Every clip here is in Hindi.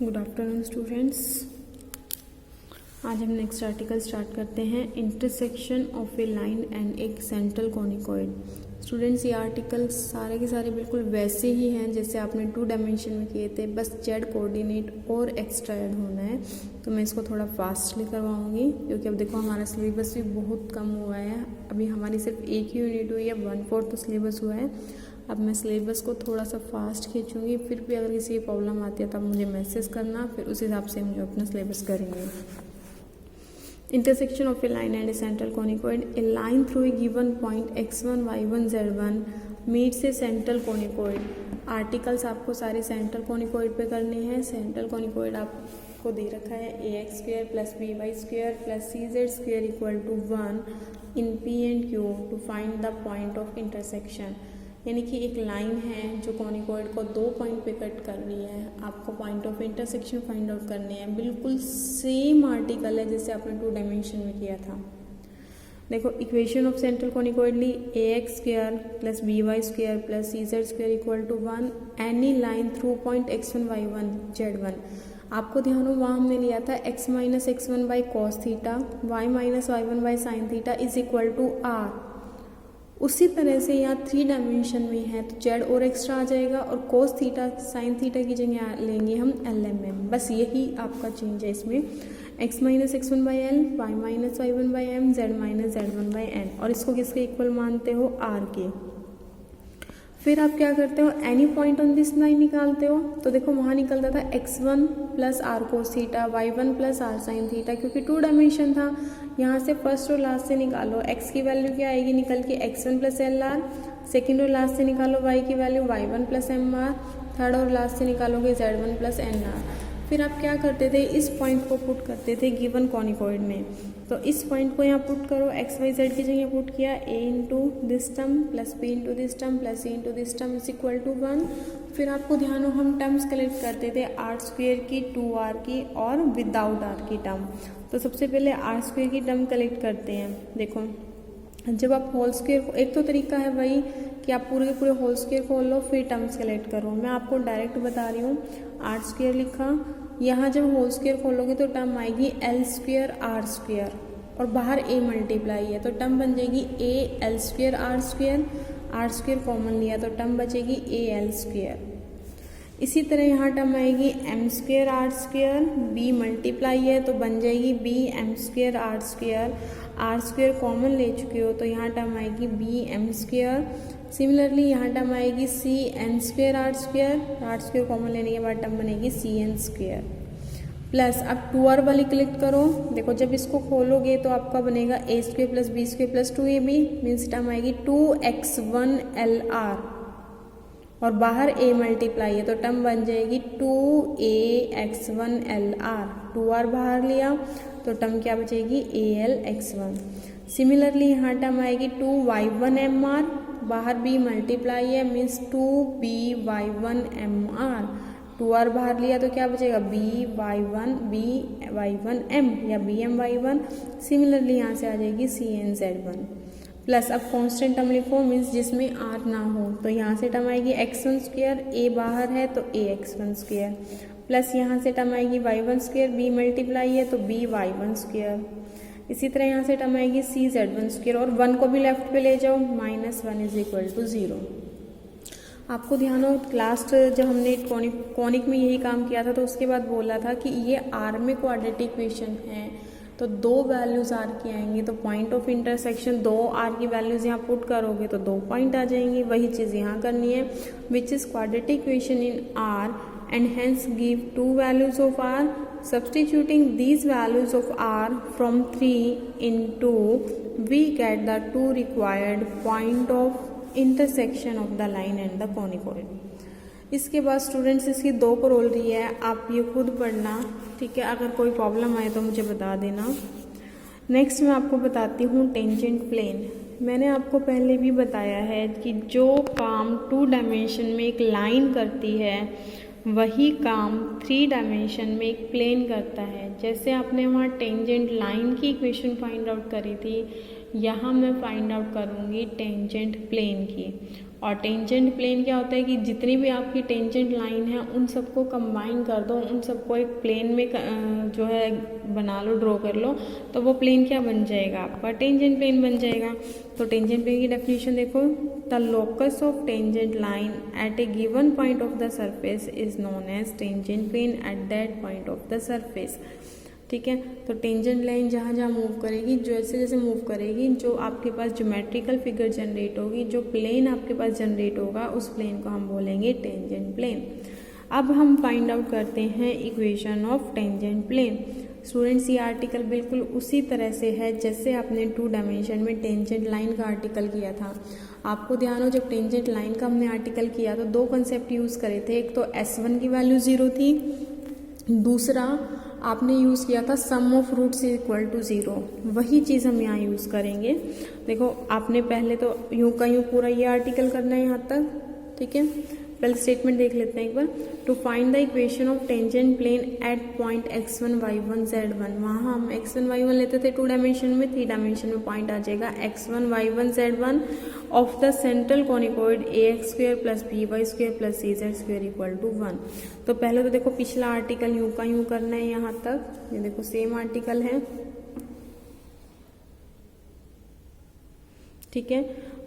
Good afternoon students. आज हम नेक्स्ट आर्टिकल स्टार्ट करते हैं, intersection of A line and एक सेंट्रल कॉनिकॉइड। स्टूडेंट्स, ये आर्टिकल सारे के सारे बिल्कुल वैसे ही हैं जैसे आपने 2 डायमेंशन में किए थे, बस जेड कोऑर्डिनेट और एक्स्ट्रा ऐड होना है। तो मैं इसको थोड़ा फास्टली करवाऊंगी क्योंकि अब देखो हमारा सिलेबस भी बहुत कम हुआ है। अभी हमारी सिर्फ एक ही यूनिट हुई है, 1/4 तो सिलेबस हुआ है। अब मैं सिलेबस को थोड़ा सा फास्ट खींचूंगी, फिर भी अगर किसी प्रॉब्लम आती है तब मुझे मैसेज करना, फिर उस हिसाब से मुझे अपना सिलेबस करेंगे। Intersection of A line and A central conicoid, A line through a given point x1 y1 z1 meets A central conicoid. Articles आपको सारे सेंट्रल कॉनिकॉइड पे करने हैं। सेंट्रल कॉनिकॉइड आपको दे रखा है ax² + by² + cz² = 1 in P and Q to find the point of intersection. यानी कि एक लाइन है जो कॉनिकॉइड को 2 पॉइंट पे कट कर रही है, आपको point of intersection find out करने हैं। बिल्कुल सेम आर्टिकल है जैसे आपने 2 डायमेंशन में किया था। देखो, इक्वेशन ऑफ सेंट्रल कॉनिकॉइड ली ax² + by² + cz² = 1 any line through point x1 y1 z1। आपको ध्यान हो वहाँ हमने लिया था x - x1 by cos theta, y - y1 by sin theta = r। उसी तरह से यहाँ 3 डायमेंशन में है तो z और एक्स्ट्रा आ जाएगा और cos थीटा sin थीटा की जगह लेंगे हम lmm। बस यही आपका चेंज है इसमें, x - x1 by l, y - y1 by m, z - z1 by n। और इसको किसके इक्वल मानते हो? r के। फिर आप क्या करते हो? Any point on this line निकालते हो। तो देखो वहाँ निकलता था x1 + r cos theta, y1 + r sin theta, क्योंकि 2 डायमेंशन था। यहाँ से फर्स्ट और लास्ट से निकालो, x की वैल्यू क्या आएगी निकल के x1 + lr, सेकेंड और लास्ट से निकालो y की वैल्यू y1 + mr, थर्ड और लास्ट से निकालोगे z1 + nr। फिर आप क्या करते थे? इस पॉइंट को पुट करते थे गिवन कॉनिकॉइड में। तो इस पॉइंट को यहाँ पुट करो, x y z की जगह पुट किया, a into this term + b into this term + c into this term = 1। फिर आपको ध्यान हो हम टर्म्स कलेक्ट करते थे r² की, 2r की और विदाउट r की टर्म। तो सबसे पहले r² की टर्म कलेक्ट करते हैं। देखो, जब आप होल स्क्वायर को, एक तो तरीका है वही कि आप पूरे के पूरे होल स्क्वायर खोल लो फिर टर्म्स कलेक्ट करो। मैं आपको डायरेक्ट बता रही हूँ, r² लिखा, यहाँ जब होल स्क्वायर खोलोगे तो टर्म आएगी l² r² और बाहर a मल्टीप्लाई है तो टर्म बन जाएगी a l² r² कॉमन लिया तो टर्म बचेगी a l²। इसी तरह यहाँ टर्म आएगी m² r², b मल्टीप्लाई है तो बन जाएगी b m² r² कॉमन ले चुके हो तो यहाँ टर्म आएगी b m²। सिमिलरली यहाँ टर्म आएगी c n² r² कॉमन लेने के बाद टर्म बनेगी c n²। प्लस अब 2r वाली कलेक्ट करो। देखो, जब इसको खोलोगे तो आपका बनेगा a² + b² + 2ab, means term आएगी 2x1 lr और बाहर a मल्टीप्लाई है तो टर्म बन जाएगी 2ax1 lr। 2r बाहर लिया तो टर्म क्या बचेगी? alx1। सिमिलरली यहाँ टर्म आएगी 2y1 mr, बाहर b मल्टीप्लाई है मीन्स 2by1 mr। 2r बाहर लिया तो क्या बचेगा? by1 m या bmy1। सिमिलरली यहाँ से आ जाएगी cnz1। प्लस अब कांस्टेंट टर्म लिखो, मीन्स जिसमें r ना हो, तो यहाँ से टर्म आएगी x1², a बाहर है तो ax1², प्लस यहाँ से टर्म आएगी y1², b मल्टीप्लाई है तो by1²। इसी तरह यहाँ से टर्म आएगी cz1² और 1 को भी लेफ्ट पे ले जाओ, -1 = 0। आपको ध्यान हो लास्ट जब हमने कॉनिक में यही काम किया था तो उसके बाद बोला था कि ये r में क्वाड्रेटिक इक्वेशन है तो 2 वैल्यूज r की आएंगी, तो पॉइंट ऑफ इंटरसेक्शन 2 r की वैल्यूज यहाँ पुट करोगे तो 2 पॉइंट आ जाएंगी। वही चीज़ यहाँ करनी है, which is quadratic equation in r and hence give 2 values of r. Substituting these values of r from 3 into, we get the 2 required point of intersection of the line and the conicoid. इसके बाद स्टूडेंट्स इसकी 2 करोलरी है, आप ये खुद पढ़ना, ठीक है। अगर कोई प्रॉब्लम आए तो मुझे बता देना। नेक्स्ट मैं आपको बताती हूँ टेंजेंट प्लेन। मैंने आपको पहले भी बताया है कि जो काम 2 डायमेंशन में एक लाइन करती है वही काम 3 डायमेंशन में एक प्लेन करता है। जैसे आपने वहाँ टेंजेंट लाइन की इक्वेशन फाइंड आउट करी थी, यहाँ मैं फाइंड आउट करूँगी टेंजेंट प्लेन की। और टेंजेंट प्लेन क्या होता है कि जितनी भी आपकी टेंजेंट लाइन है उन सबको कंबाइन कर दो, उन सबको एक प्लेन में जो है बना लो, ड्रॉ कर लो, तो वो प्लेन क्या बन जाएगा आपका, टेंजेंट प्लेन बन जाएगा। तो टेंजेंट प्लेन की डेफिनेशन देखो, the locus of tangent line at a given point of the surface is known as tangent plane at that point of the surface. ठीक है, तो टेंजेंट लाइन जहाँ जहाँ मूव करेगी, जैसे जैसे मूव करेगी, जो आपके पास ज्योमेट्रिकल फिगर जनरेट होगी, जो प्लेन आपके पास जनरेट होगा, उस प्लेन को हम बोलेंगे टेंजेंट प्लेन। अब हम फाइंड आउट करते हैं equation of tangent plane. Students, ये आर्टिकल बिल्कुल उसी तरह से है जैसे आपने 2 डायमेंशन में टेंजेंट लाइन का आर्टिकल किया था। आपको ध्यान हो, जब टेंजेंट लाइन का हमने आर्टिकल किया तो 2 कंसेप्ट यूज़ करे थे। एक तो S1 की वैल्यू 0 थी, दूसरा आपने यूज़ किया था सम ऑफ रूट्स इक्वल टू 0। वही चीज़ हम यहाँ यूज़ करेंगे। देखो, आपने पहले तो यूँ का यूँ पूरा ये आर्टिकल करना है यहाँ तक। ठीक है, पहले स्टेटमेंट देख लेते हैं एक बार। To find the equation of tangent plane at point x1 y1 z1। वहाँ हम x1 y1 लेते थे 2 डायमेंशन में, 3 डायमेंशन में पॉइंट आ जाएगा x1 y1 z1 of the central conicoid ax² plus by² plus cz² equal to 1। तो पहले तो देखो पिछला आर्टिकल यूँ का यूँ करना है यहाँ तक। ये देखो सेम आर्टिकल है। ठीक है,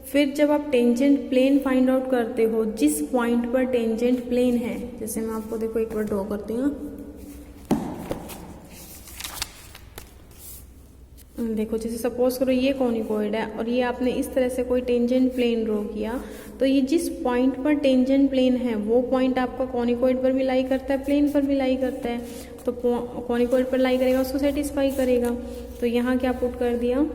फिर जब आप टेंजेंट प्लेन फाइंड आउट करते हो, जिस पॉइंट पर टेंजेंट प्लेन है, जैसे मैं आपको देखो एक बार ड्रॉ करती हूँ। देखो, जैसे सपोज करो ये कॉनिकॉइड है और ये आपने इस तरह से कोई टेंजेंट प्लेन ड्रॉ किया, तो ये जिस पॉइंट पर टेंजेंट प्लेन है वो पॉइंट आपका कॉनिकॉइड पर भी लाई करता है, प्लेन पर भी लाई करता है। तो कॉनिकॉइड पर लाई करेगा, उसको सेटिस्फाई करेगा। तो यहाँ क्या पुट कर दिया,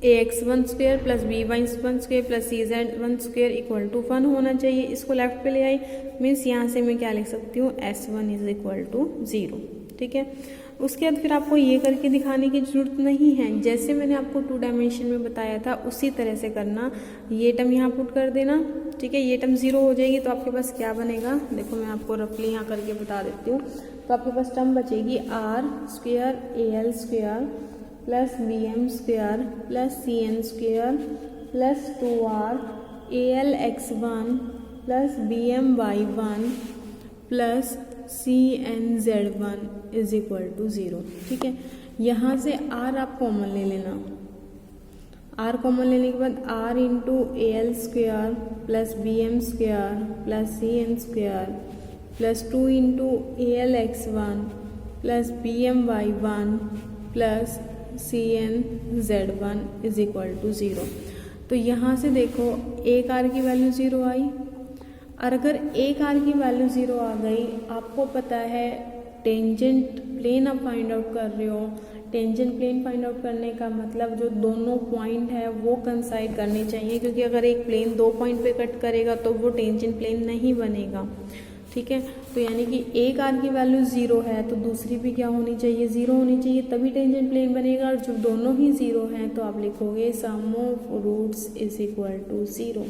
ax1² plus by1² plus cz1² equal to 1 होना चाहिए। इसको लेफ्ट पे ले आई, मीन्स यहाँ से मैं क्या लिख सकती हूँ, s1 इज इक्वल टू 0। ठीक है, उसके बाद फिर आपको ये करके दिखाने की जरूरत नहीं है। जैसे मैंने आपको 2 डायमेंशन में बताया था उसी तरह से करना। ये टर्म यहाँ पुट कर देना। ठीक है, ये टर्म 0 हो जाएगी तो आपके पास क्या बनेगा, देखो मैं आपको रफली यहाँ करके बता देती हूँ। तो आपके पास टर्म बचेगी r² al² plus bm² plus cn² plus 2r alx1 plus bmy1 plus cnz1 is equal to 0। ठीक है, यहाँ से r आप कॉमन ले लेना। r कॉमन लेने के बाद r into al² plus bm² plus cn² प्लस 2 into alx1 plus bmy1 plus cnz1 is equal to 0। तो यहाँ से देखो एक r की वैल्यू 0 आई, और अगर एक r की वैल्यू 0 आ गई, आपको पता है टेंजेंट प्लेन आप फाइंड आउट कर रहे हो। टेंजेंट प्लेन फाइंड आउट करने का मतलब जो दोनों पॉइंट है वो कंसाइड करने चाहिए, क्योंकि अगर एक प्लेन 2 पॉइंट पे कट करेगा तो वो टेंजेंट प्लेन नहीं बनेगा। ठीक है, तो यानी कि एक r की वैल्यू 0 है तो दूसरी भी क्या होनी चाहिए, 0 होनी चाहिए, तभी टेंजेंट प्लेन बनेगा। और जब दोनों ही 0 हैं तो आप लिखोगे sum of roots is equal to 0।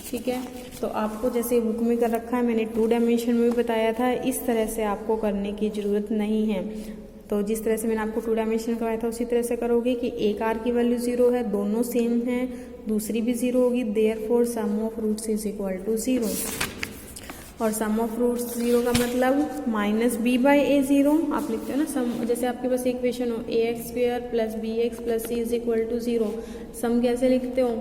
ठीक है, तो आपको जैसे बुक में कर रखा है, मैंने 2 डायमेंशन में भी बताया था, इस तरह से आपको करने की ज़रूरत नहीं है। तो जिस तरह से मैंने आपको 2 डायमेंशन कराया था उसी तरह से करोगे कि एक r की वैल्यू 0 है, दोनों सेम हैं, दूसरी भी 0 होगी, therefore sum of roots is equal to 0। और सम ऑफ रूट्स 0 का मतलब माइनस b/a0 आप लिखते हो ना। सम, जैसे आपके पास इक्वेशन हो ax² plus bx plus c is equal to 0, sum कैसे लिखते हो,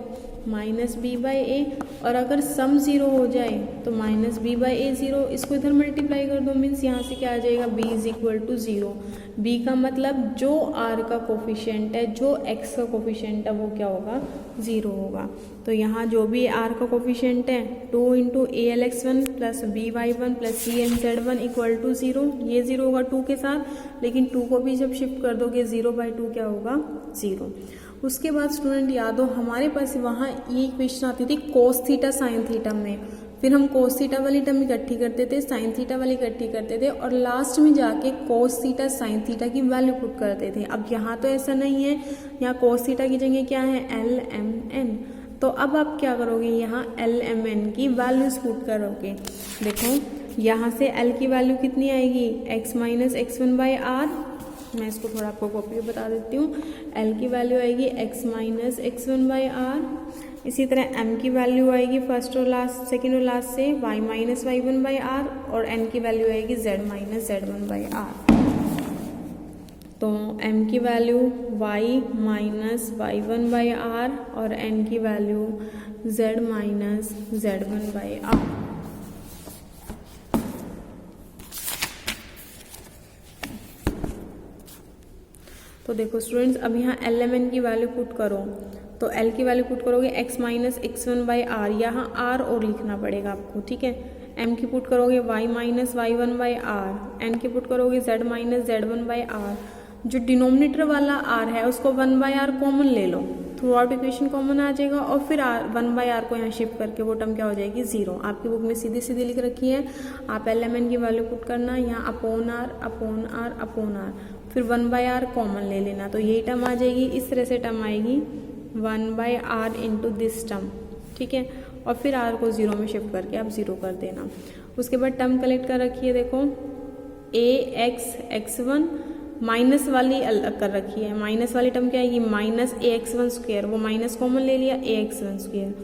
माइनस b/a। और अगर सम 0 हो जाए तो माइनस b/a0, इसको इधर मल्टीप्लाई कर दो, मीन्स यहाँ से क्या आ जाएगा, b is equal to 0। b का मतलब जो r का कोफिशिएंट है, जो x का कोफिशिएंट है, वो क्या होगा, 0 होगा। तो यहाँ जो भी r का कोफिशिएंट है 2 into alx1 plus by1 plus cnz1 equal to 0, ये 0 होगा 2 के साथ, लेकिन 2 को भी जब शिफ्ट कर दोगे 0/2 क्या होगा, 0। उसके बाद स्टूडेंट याद हो, हमारे पास वहाँ ये इक्वेशन आती थी cos थीटा साइन थीटा में, फिर हम cos थीटा वाली टर्म इकट्ठी करते थे, साइन थीटा वाली इकट्ठी करते थे, और लास्ट में जाके cos थीटा साइन थीटा की वैल्यू पुट करते थे। अब यहाँ तो ऐसा नहीं है, यहाँ cos थीटा की जगह क्या है, LMN। तो अब आप क्या करोगे, यहाँ LMN की वैल्यूज पुट करोगे। देखो यहाँ से L की वैल्यू कितनी आएगी, x माइनस x1/r। मैं इसको थोड़ा आपको कॉपी बता देती हूँ। L की वैल्यू आएगी x माइनस x1/r इसी तरह m की वैल्यू आएगी फर्स्ट और लास्ट, सेकेंड और लास्ट से y minus Y one by R, और n की वैल्यू आएगी z minus Z one by R. तो m की value y minus Y one by R और n की value z minus Z one by R. तो देखो स्टूडेंट्स, अब यहाँ एल एम एन की वैल्यू पुट करो, तो l की वैल्यू पुट करोगे x minus X one by are, यहाँ r और लिखना पड़ेगा आपको, ठीक है। m की पुट करोगे y minus Y one by R, n की पुट करोगे z minus Z one by R. जो डिनोमिनेटर वाला r है उसको 1 बाई आर कॉमन ले लो, थ्रू आउट इक्वेशन कॉमन आ जाएगा, और फिर 1 बाई आर को यहाँ शिफ्ट करके वो टर्म क्या हो जाएगी 0। आपकी बुक में सीधी सीधी लिख रखी है, आप एल एम एन की वैल्यू पुट करना, यहाँ upon R upon R upon R, फिर 1 बाई आर कॉमन ले लेना, तो यही टर्म आ जाएगी। इस तरह से टर्म आएगी 1 by R into this term, ठीक है, और फिर आर को 0 में शिफ्ट करके आप 0 कर देना। उसके बाद टर्म कलेक्ट कर रखी है, देखो ए एक्स एक्स वन, माइनस वाली अलग कर रखी है, माइनस वाली टर्म क्या आएगी माइनस ए एक्स वन स्क्वेयर, वो माइनस कॉमन ले लिया ए एक्स वन स्क्वेयर।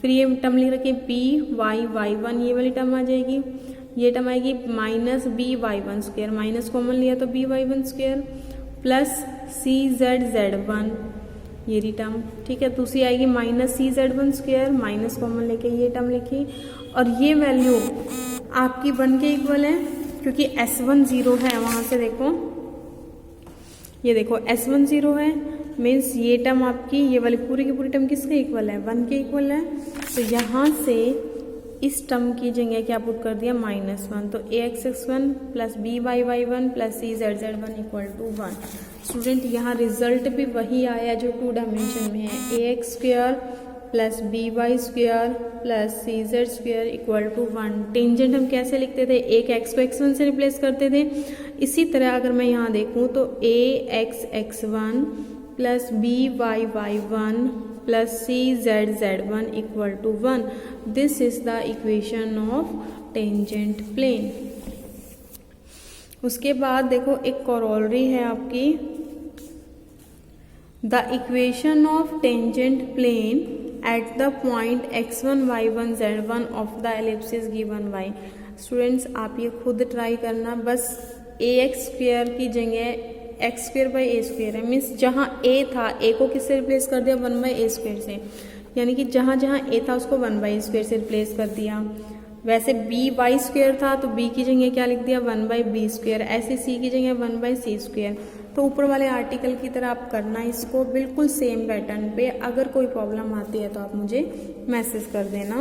फिर ये टर्म लिख रखी है बी वाई वाई वन, ये वाली टर्म आ जाएगी, ये टर्म आएगी minus B Y one square, minus common लिया तो B Y one square, plus सी जेड जेड वन, ये रही टर्म, ठीक है। दूसरी आएगी minus C Z one square, minus common लेके ये टर्म लिखी, और ये वैल्यू आपकी 1 के इक्वल है, क्योंकि S1 0 है, वहाँ से देखो ये देखो S1 0 है, मीन्स ये टर्म आपकी, ये वाली पूरी की पूरी टर्म किसके इक्वल है 1 के इक्वल है। तो यहाँ से इस टर्म की जगह क्या पुट कर दिया -1, तो a x x one plus b y y one plus C Z Z one equal to 1। Student यहाँ रिजल्ट भी वही आया जो 2 डायमेंशन में है, a x square plus b y square plus C z square equal to 1। Tangent हम कैसे लिखते थे, एक एक्स को x1 से रिप्लेस करते थे, इसी तरह अगर मैं यहाँ देखूँ तो a x x one plus b y y one plus C Z Z one equal to 1। This is the equation of tangent plane. उसके बाद देखो एक कॉरोलरी है आपकी, the equation of tangent plane at the point x1 y1 z1 of the ellipsis given y। Students आप ये खुद ट्राई करना, बस ए एक्स स्क्वेयर की जगह x square by A square है, मीन्स जहाँ ए था ए को किससे रिप्लेस कर दिया 1 बाई ए स्क्वेयर से, यानी कि जहाँ जहाँ ए था उसको 1 बाई स्क्वेयर से रिप्लेस कर दिया। वैसे बी वाई स्क्वेयर था तो बी की जगह क्या लिख दिया 1 बाई बी स्क्वेयर, ऐसे सी की जगह 1 बाई सी स्क्वेयर। तो ऊपर वाले आर्टिकल की तरह आप करना इसको बिल्कुल सेम पैटर्न पे। अगर कोई प्रॉब्लम आती है तो आप मुझे मैसेज कर देना।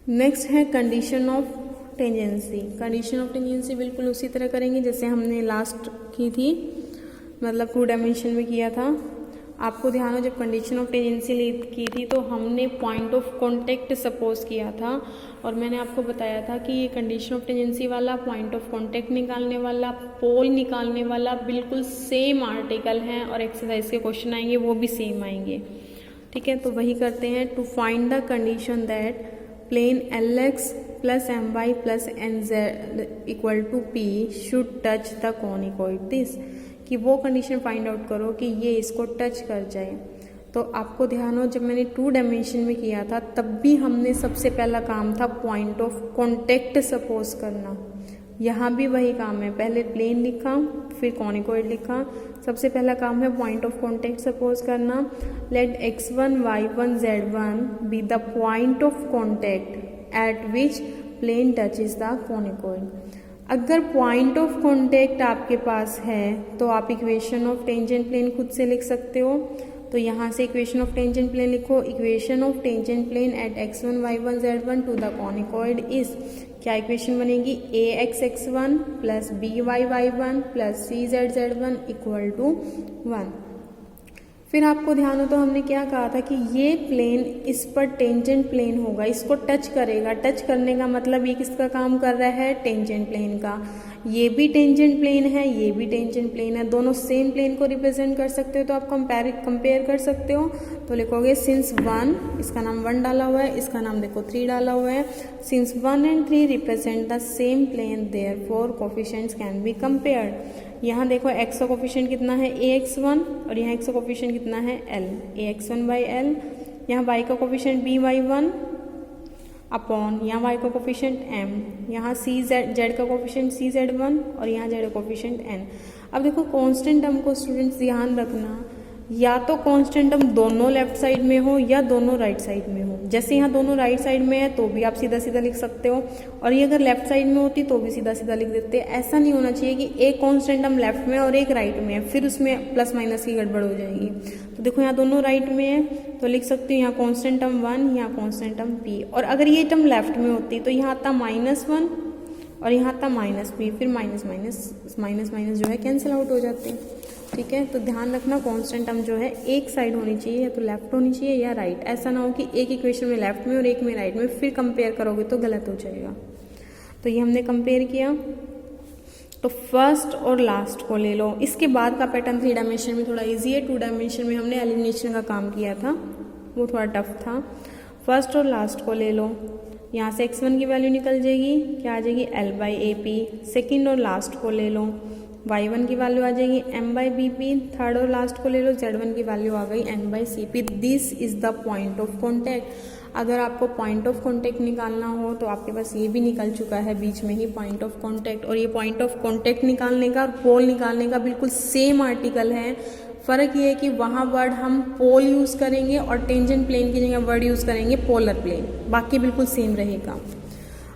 नेक्स्ट है condition of tangency. Condition of tangency बिल्कुल उसी तरह करेंगे जैसे हमने लास्ट की थी, मतलब 2 डायमेंशन में किया था। आपको ध्यान हो जब कंडीशन ऑफ टेंजेंसी की थी तो हमने पॉइंट ऑफ कांटेक्ट सपोज किया था, और मैंने आपको बताया था कि ये कंडीशन ऑफ टेंजेंसी वाला, पॉइंट ऑफ कांटेक्ट निकालने वाला, पोल निकालने वाला बिल्कुल सेम आर्टिकल हैं, और एक्सरसाइज के क्वेश्चन आएंगे वो भी सेम आएंगे, ठीक है। तो वही करते हैं। To find the condition that plane L X plus M Y plus N Z equal to P should touch the conicoid this, कि वो कंडीशन फाइंड आउट करो कि ये इसको टच कर जाए। तो आपको ध्यान हो जब मैंने 2 डायमेंशन में किया था तब भी हमने सबसे पहला काम था पॉइंट ऑफ कांटेक्ट सपोज करना, यहाँ भी वही काम है। पहले प्लेन लिखा फिर कॉनिकॉइड लिखा, सबसे पहला काम है पॉइंट ऑफ कांटेक्ट सपोज करना। Let x1 y1 z1 be the point of contact at which plane touches the conicoid. अगर पॉइंट ऑफ कांटेक्ट आपके पास है तो आप इक्वेशन ऑफ टेंजेंट प्लेन खुद से लिख सकते हो। तो यहाँ से इक्वेशन ऑफ टेंजेंट प्लेन लिखो, equation of tangent plane at x1 y1 z1 to the conicoid is, क्या इक्वेशन बनेगी a x x one plus b y y one plus C Z Z one equal to 1। फिर आपको ध्यान हो तो हमने क्या कहा था कि ये प्लेन इस पर टेंजेंट प्लेन होगा, इसको टच करेगा। टच करने का मतलब ये किसका काम कर रहा है, टेंजेंट प्लेन का। ये भी टेंजेंट प्लेन है, ये भी टेंजेंट प्लेन है, दोनों सेम प्लेन को रिप्रेजेंट कर सकते हो। तो आप कंपेयर कर सकते हो। तो लिखोगे सिंस 1, इसका नाम 1 डाला हुआ है, इसका नाम देखो 3 डाला हुआ है। Since 1 and 3 represent the same plane therefore coefficients can be compared. यहाँ देखो x का कोफिशिएंट कितना है ax1 और यहाँ x का कोफिशिएंट कितना है l, ax1/l। यहाँ y का कोफिशिएंट by1 अपॉन यहाँ y का कोफिशिएंट m, यहाँ z का कोफिशिएंट cz1 और यहाँ z का कोफिशिएंट n। अब देखो कांस्टेंट टर्म को स्टूडेंट्स ध्यान रखना, या तो कांस्टेंट टर्म दोनों लेफ्ट साइड में हो या दोनों राइट साइड में हो। जैसे यहाँ दोनों राइट साइड में है तो भी आप सीधा सीधा लिख सकते हो, और ये अगर लेफ्ट साइड में होती तो भी सीधा सीधा लिख देते। ऐसा नहीं होना चाहिए कि एक कांस्टेंट टर्म लेफ्ट में और एक राइट में है, फिर उसमें प्लस माइनस की गड़बड़ हो जाएगी। तो देखो यहाँ दोनों राइट में है तो लिख सकती हूँ यहाँ कांस्टेंट टर्म 1, यहाँ कांस्टेंट टर्म p। और अगर ये टर्म लेफ्ट में होती तो यहाँ आता -1 और यहाँ आता -p, फिर माइनस माइनस जो है कैंसिल आउट हो जाते हैं। ठीक है, तो ध्यान रखना कांस्टेंट टर्म जो है एक साइड होनी चाहिए, या तो लेफ्ट होनी चाहिए या राइट। ऐसा ना हो कि एक इक्वेशन में लेफ्ट में और एक में राइट में, फिर कंपेयर करोगे तो गलत हो जाएगा। तो ये हमने कंपेयर किया। तो फर्स्ट और लास्ट को ले लो। इसके बाद का पैटर्न 3 डायमेंशन में थोड़ा इजी है, 2 डायमेंशन में हमने एलिमिनेशन का काम किया था, वो थोड़ा टफ था। फर्स्ट और लास्ट को ले लो, यहाँ से x1 की वैल्यू निकल जाएगी, क्या आ जाएगी l/AP। सेकेंड और लास्ट को ले लो, y1 की वैल्यू आ जाएगी m/BP। थर्ड और लास्ट को ले लो, z1 की वैल्यू आ गई n/CP। This is the point of contact. अगर आपको पॉइंट ऑफ कॉन्टैक्ट निकालना हो तो आपके पास ये भी निकल चुका है बीच में ही पॉइंट ऑफ कॉन्टैक्ट। और ये पॉइंट ऑफ कॉन्टैक्ट निकालने का और पोल निकालने का बिल्कुल सेम आर्टिकल है। फ़र्क ये है कि वहाँ वर्ड हम पोल यूज़ करेंगे और टेंजेंट प्लेन की जगह वर्ड यूज़ करेंगे पोलर प्लेन, बाकी बिल्कुल सेम रहेगा।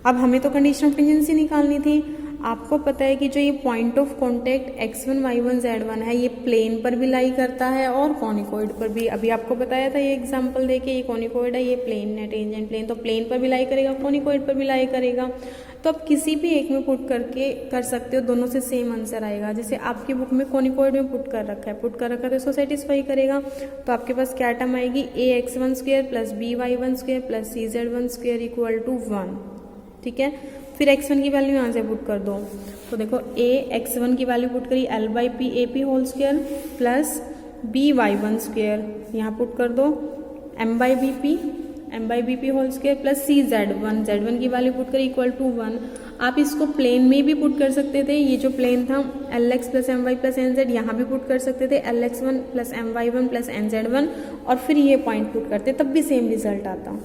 अब हमें तो कंडीशन ऑफ टेंजेंसी निकालनी थी। आपको पता है कि जो ये point of contact x1 y1 z1 है, ये प्लेन पर भी लाई करता है और कॉनिकॉइड पर भी। अभी आपको बताया था ये एग्जांपल देके, ये कॉनिकॉइड है, ये प्लेन है टेंजेंट प्लेन, तो प्लेन पर भी लाई करेगा, कॉनिकॉइड पर भी लाई करेगा। तो आप किसी भी एक में पुट करके कर सकते हो, दोनों से सेम आंसर आएगा। जैसे आपकी बुक में कॉनिकॉइड में पुट कर रखा है तो इसको सेटिस्फाई करेगा। तो आपके पास क्या टर्म आएगी, ax1² plus by1² plus cz1² equal to 1। ठीक है, फिर x1 की वैल्यू यहाँ से पुट कर दो। तो देखो ax1 की वैल्यू पुट करी l/p/AP² प्लस by1² यहाँ पुट कर दो m/BP² प्लस cz1 की वैल्यू पुट करी इक्वल टू 1। आप इसको प्लेन में भी पुट कर सकते थे, ये जो प्लेन था lx plus my plus nz, यहाँ भी पुट कर सकते थे lx1 plus my1 plus nz1, और फिर ये पॉइंट पुट करते तब भी सेम रिजल्ट आता।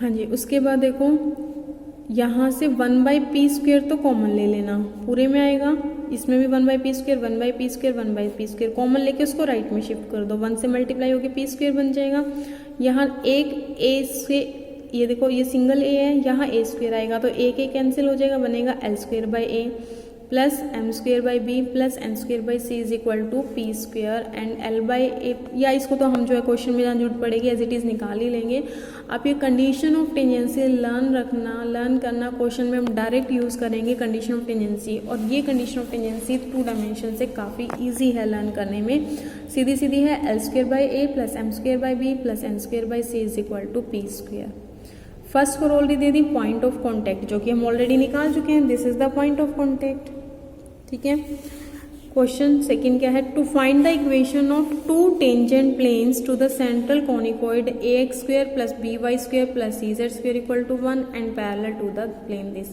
हाँ जी, उसके बाद देखो यहाँ से 1/p² तो कॉमन ले लेना, पूरे में आएगा, इसमें भी 1/p² कॉमन लेके उसको राइट में शिफ्ट कर दो, 1 से मल्टीप्लाई होकर p² बन जाएगा। यहाँ एक a से, ये देखो ये सिंगल a है, यहाँ a² आएगा तो a कैंसिल हो जाएगा, बनेगा l²/a plus m²/b plus n²/c is equal to p² and l/a, या इसको तो हम जो है क्वेश्चन में जहाँ जरूरत पड़ेगी एज इट इज़ निकाल ही लेंगे। आप ये कंडीशन ऑफ टेंजेंसी लर्न करना, क्वेश्चन में हम डायरेक्ट यूज़ करेंगे कंडीशन ऑफ टेंजेंसी, और ये कंडीशन ऑफ टेंजेंसी 2 डायमेंशन से काफ़ी ईजी है लर्न करने में, सीधी है l²/a plus m²/b plus n²/c is equal to p²। First को ऑलरेडी दे दी पॉइंट ऑफ कॉन्टैक्ट, जो कि हम ऑलरेडी निकाल चुके हैं, this is the point of contact. ठीक है, क्वेश्चन सेकंड क्या है, to find the equation of 2 tangent planes to the central conicoid ax² plus by² plus cz² equal to 1 and parallel to the plane this.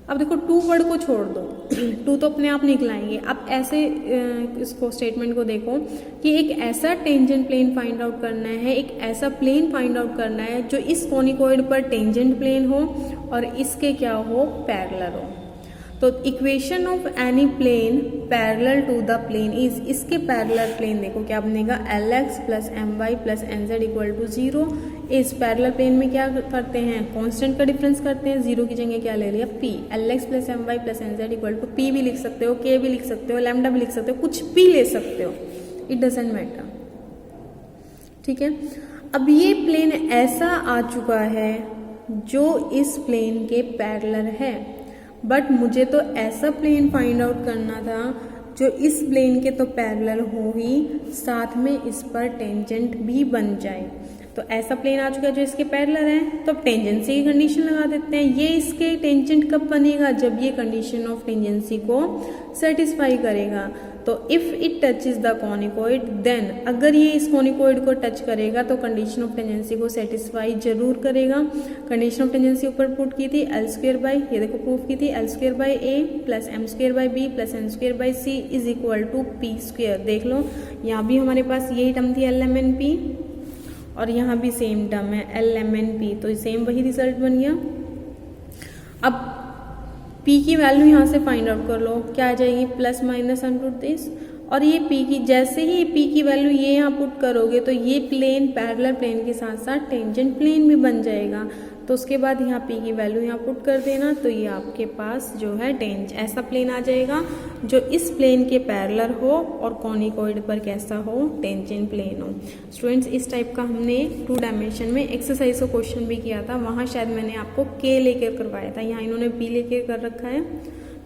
अब देखो 2 वर्ड को छोड़ दो, 2 तो अपने आप निकलाएंगे। अब ऐसे इसको स्टेटमेंट को देखो कि एक ऐसा टेंजेंट प्लेन फाइंड आउट करना है, एक ऐसा प्लेन फाइंड आउट करना है जो इस कॉनिकॉइड पर टेंजेंट प्लेन हो और इसके क्या हो, पैरेलल हो। तो equation of any plane parallel to the plane is, इसके पैरेलल प्लेन देखो क्या बनेगा, lx plus my plus nz equal to 0। इस पैरेलल प्लेन में क्या करते हैं, कांस्टेंट का डिफरेंस करते हैं, 0 की जगह क्या ले लिया p, lx plus my plus nz equal to p भी लिख सकते हो, k भी लिख सकते हो, लैम्डा भी लिख सकते हो, कुछ भी ले सकते हो, इट डजंट मैटर। ठीक है, अब ये प्लेन ऐसा आ चुका है जो इस प्लेन के पैरेलल है, बट मुझे तो ऐसा प्लेन फाइंड आउट करना था जो इस प्लेन के तो पैरेलल हो ही, साथ में इस पर टेंजेंट भी बन जाए। तो ऐसा प्लेन आ चुका है जो इसके पैरेलल है, तो अब टेंजेंसी की कंडीशन लगा देते हैं। ये इसके टेंजेंट कब बनेगा, जब ये कंडीशन ऑफ टेंजेंसी को सेटिस्फाई करेगा। तो if it touches the conicoid then, अगर ये इस कॉनिकॉइड को टच करेगा तो कंडीशन ऑफ टेंजेंसी को सेटिस्फाई जरूर करेगा। कंडीशन ऑफ टेंजेंसी ऊपर पुट की थी एल स्क्वायर बाई, ये देखो प्रूफ की थी L square by A plus M square by B plus N square by C is equal to P square. देख लो यहाँ भी हमारे पास यही टर्म थी एल एम एन पी और यहाँ भी सेम टर्म है एल एम एन पी, तो सेम वही रिजल्ट बन गया। अब P की वैल्यू यहाँ से फाइंड आउट कर लो, क्या आ जाएगी plus minus under root this, और ये P की जैसे ही P की वैल्यू ये यहाँ पुट करोगे तो ये प्लेन पैरेलल प्लेन के साथ साथ टेंजेंट प्लेन भी बन जाएगा। तो उसके बाद यहाँ P की वैल्यू यहाँ पुट कर देना, तो ये आपके पास जो है ऐसा प्लेन आ जाएगा जो इस प्लेन के पैरेलल हो और कॉनिकॉइड पर कैसा हो, टेंजेंट प्लेन हो। स्टूडेंट्स इस टाइप का हमने 2 डायमेंशन में एक्सरसाइज का क्वेश्चन भी किया था, वहाँ शायद मैंने आपको K लेकर करवाया था, यहाँ इन्होंने P लेकर कर रखा है।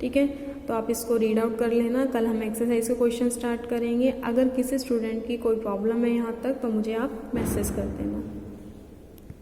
ठीक है, तो आप इसको रीड आउट कर लेना। कल हम एक्सरसाइज के क्वेश्चन स्टार्ट करेंगे। अगर किसी स्टूडेंट की कोई प्रॉब्लम है यहाँ तक तो मुझे आप मैसेज कर देना।